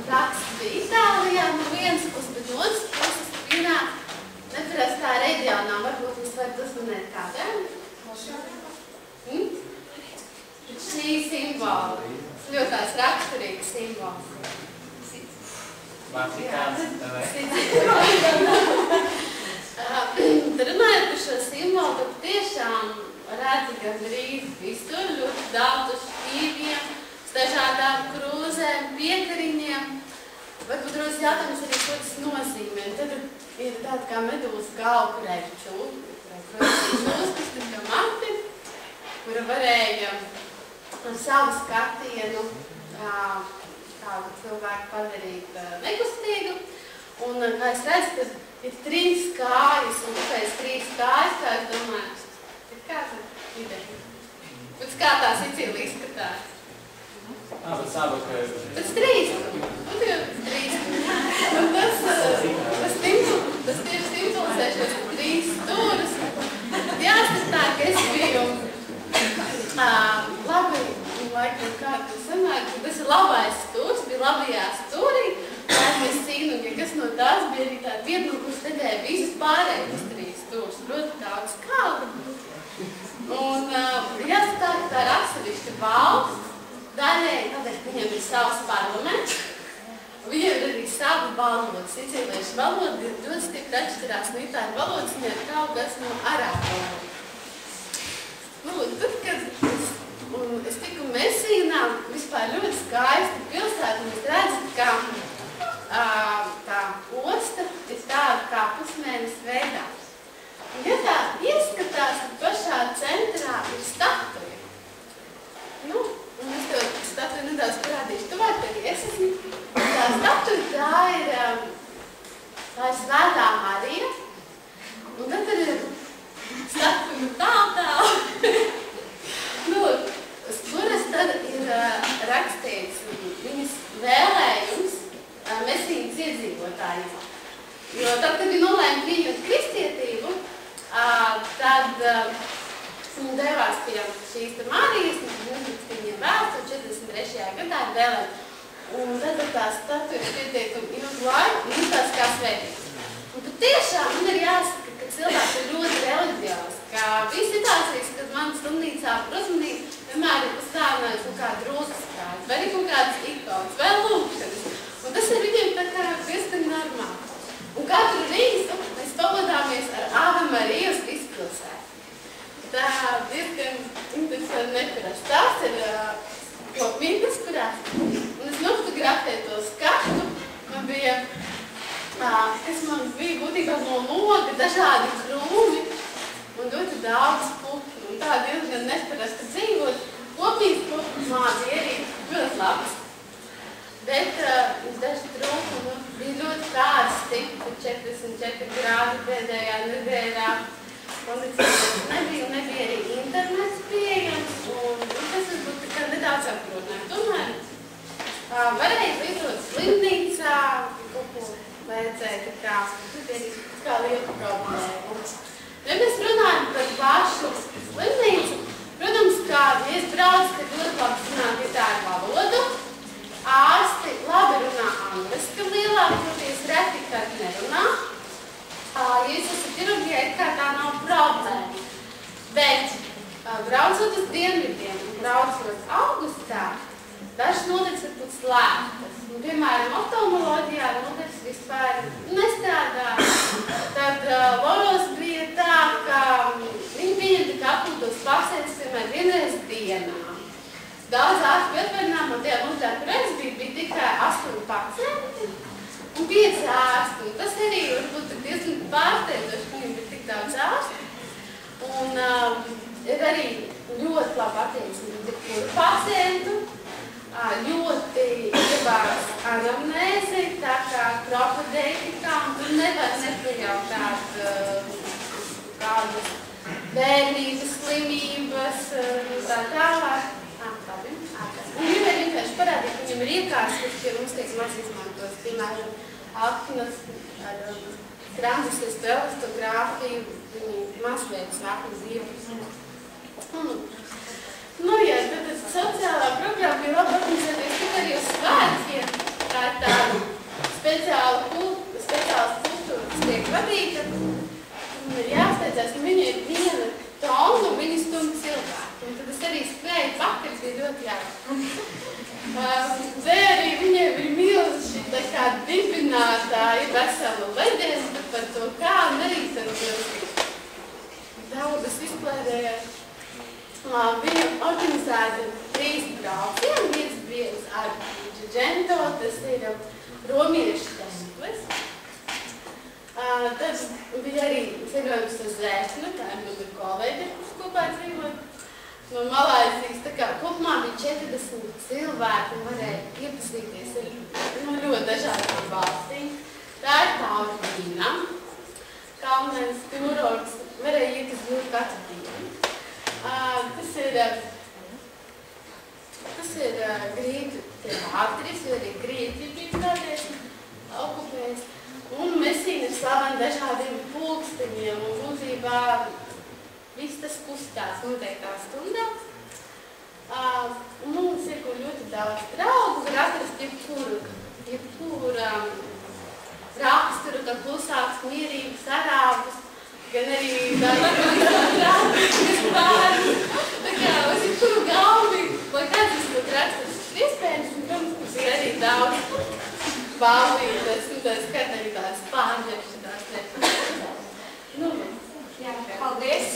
praksa bija Itālijā no vienas puses, bet no otras puses vienā neparastā reģionā. Varbūt jūs varat uzmanēt kādēļ? Šī simbola. Ļoti tās raksturīgas simbols. Vatikāns, vai? Tad runājot par šo simbolu, tad tiešām redzi gandrīz visur ļoti daudz šķīviem, dažādām krūzēm, piekariņiem. Varbūt rodas jautājums arī, ko tas nozīmē. Tad ir tāda kā medūzas galva, kurai ir čūskas, kā mati, kura varēja ar savu skatienu kādu cilvēku padarīt nekustīgu. Un, kā es redzu, tad ir 3 kājas, un tāpēc 3 kājas, kā es domāju, ir kāda ideja. Pēc kā tā Sicīlija izskatās? Bet savu, ka... Pēc 3. Un tas tieši simbolizē šos 3 stūrus. Jāskatā, ka es biju labi, laikam kā tas sanāk, tas ir labais stūrs, bija labajā stūrī. Mēs cīnu, ja kas no tās bija arī tāda vieta, kurš nedēļa visas pārējās 3 stūrs, proti tādu skaldu. Un jāskatā, ka tā ir atsevišķa valsts, daļēji tādēļ, ka viņiem ir savs parlaments, viņiem ir arī sava valoda. Sicīliešu valoda ir ļoti stipri atšķirās no itāļu valodas, viņiem ir kaut kas no arābu valodas. Tad, kad es tiku Mesīnā, vispār ļoti skaista pilsēta, un es redzu, ka tā osta ir tāda kā pusmēnesis veidā. Un, ja tā ieskatās, tad pašā centrā ir statuja. Un es tev statuju nedaudz parādīšu. Tuvāk arī es esmu. Tā statuja, tā ir Svētā Marija. Un tad ir statuja tā. Kuras tad ir rakstīts viņas vēlējums Mesīnas iedzīvotājiem. Jo tad, kad viņi nolēma pieņemt kristietību, tad viņi devās pie šīs Marijas, un viņiem vēstur 43. gadā ir vēlēm. Un tad tā statujas pieteikumi ilgu laiku, un tās kā svētības. Un tad tiešām man ir jāsaka, ka cilvēks ir ļoti reliģiāls, ka visi situācijas, kad man slimnīcā par uzmanību, vienmēr ir pastāvinājusi kaut kāda druskas kāds, vai arī kaut kādas ikonas, vai lūkšanas. Un tas ir viņiem tā kā diezgan normāli. Un katru rītu mēs pavadāmies ar Ave Mariju uz visu pilsētu. Tā diezgan interesanti neparasti. Tās ir kopmītnes, kurās. Un es nofotografēju to skatu. Man bija būtībā no loga dažādi krūmi un ļoti daudz putnu. Un tā diezgan neparasti dzīvot. Kopmītnes kopumā bija arī ļoti labs. Bet daži trūkumi bija ļoti karsti, 44 grādi pēdējā nedēļā. Kondicionēs nebija un nebija arī internets pieejams. Un tas varbūt tā kā nedaudz apgrūtināja. Tomēr varēja lietot slimnīcā, kaut ko vajadzēja tā kā liela problēma. Ja mēs runājam par pašu slimnīcu, protams, kā ja es braucu, tad ļoti labi zināt itāļu valodu. Ārsti labi runā angliski, lielākoties reti, kad nerunā. Ja jūs esat ķirurģijā, kā tā nav problēma. Bet braucot uz dienvidiem un braucot augustā, dažas nodaļas var būt slēgtas. Piemēram, oftalmoloģijā nodaļas vispār nestrādā. Tad Loros bija tā, ka viņi pieņem tik apūtos pacientus, piemēram, vienreiz dienā. Daudz ārstu pietvarinājumā, tajā nodaļā, kur es biju, bija tikai 8 pacienti un 5 ārsti. Un tas arī varbūt diezgan pārsteidzoši, ka viņiem bija tik daudz ārstu. Un ir arī ļoti labi attieksme pret jebkuru pacientu, ļoti ievērts anamnēzi, tā kā propedeitikā, un tur nevar nepajautāt kādas bērnības, slimības, tā tālāk. Un gribēju vienkārši parādīt, ka viņam ir iekārtas, kas pie mums tiek maz izmantos. Piemēram, aknas ar tranzistas elastogrāfiju, viņi masveidus vaknas dzīves. Ja tad sociālā programma bija labi organizēties tikai arī uz svētkiem. ļoti jauki. Te arī viņiem ir milzi tā kā dibinātāji vesela leģenda par to, kā Nerītaros daudzas izplērēja. Viņa organizēta 3 braucienu, viens bija ar Džento, tas ir romiešu templis. Tad bija arī ceļojums uz Zēšanu, tā ir mana kolēģe, kurš kopā dzīvoja no Malaizijas. Tā kā kopumā bija 40 cilvēki un varēja iepazīties ar ļoti dažādām valstīm. Tā ir Taurīna, Kalnēns, Turorgs, varēja iet uz jūru katru dienu. Tas ir grieķu teātris, jo arī Grieķi bija kādreiz okupējis. Un Mesīna ir slavena dažādiem pulksteņiem un būtībā viss tas kustās noteiktā stundā. Mums ir ļoti daudz draugu, var atrast jebkuru raksturu, gan klusāks, mierīgs, arābus, gan arī daudz bērnu. Tā kā uz jebkuru galvi, lai kāds izskat raksturs iespējams, un protams, ir arī daudz bālītes, un tā skat arī tās pārģerši, tās nepārģerši. Jā, paldies!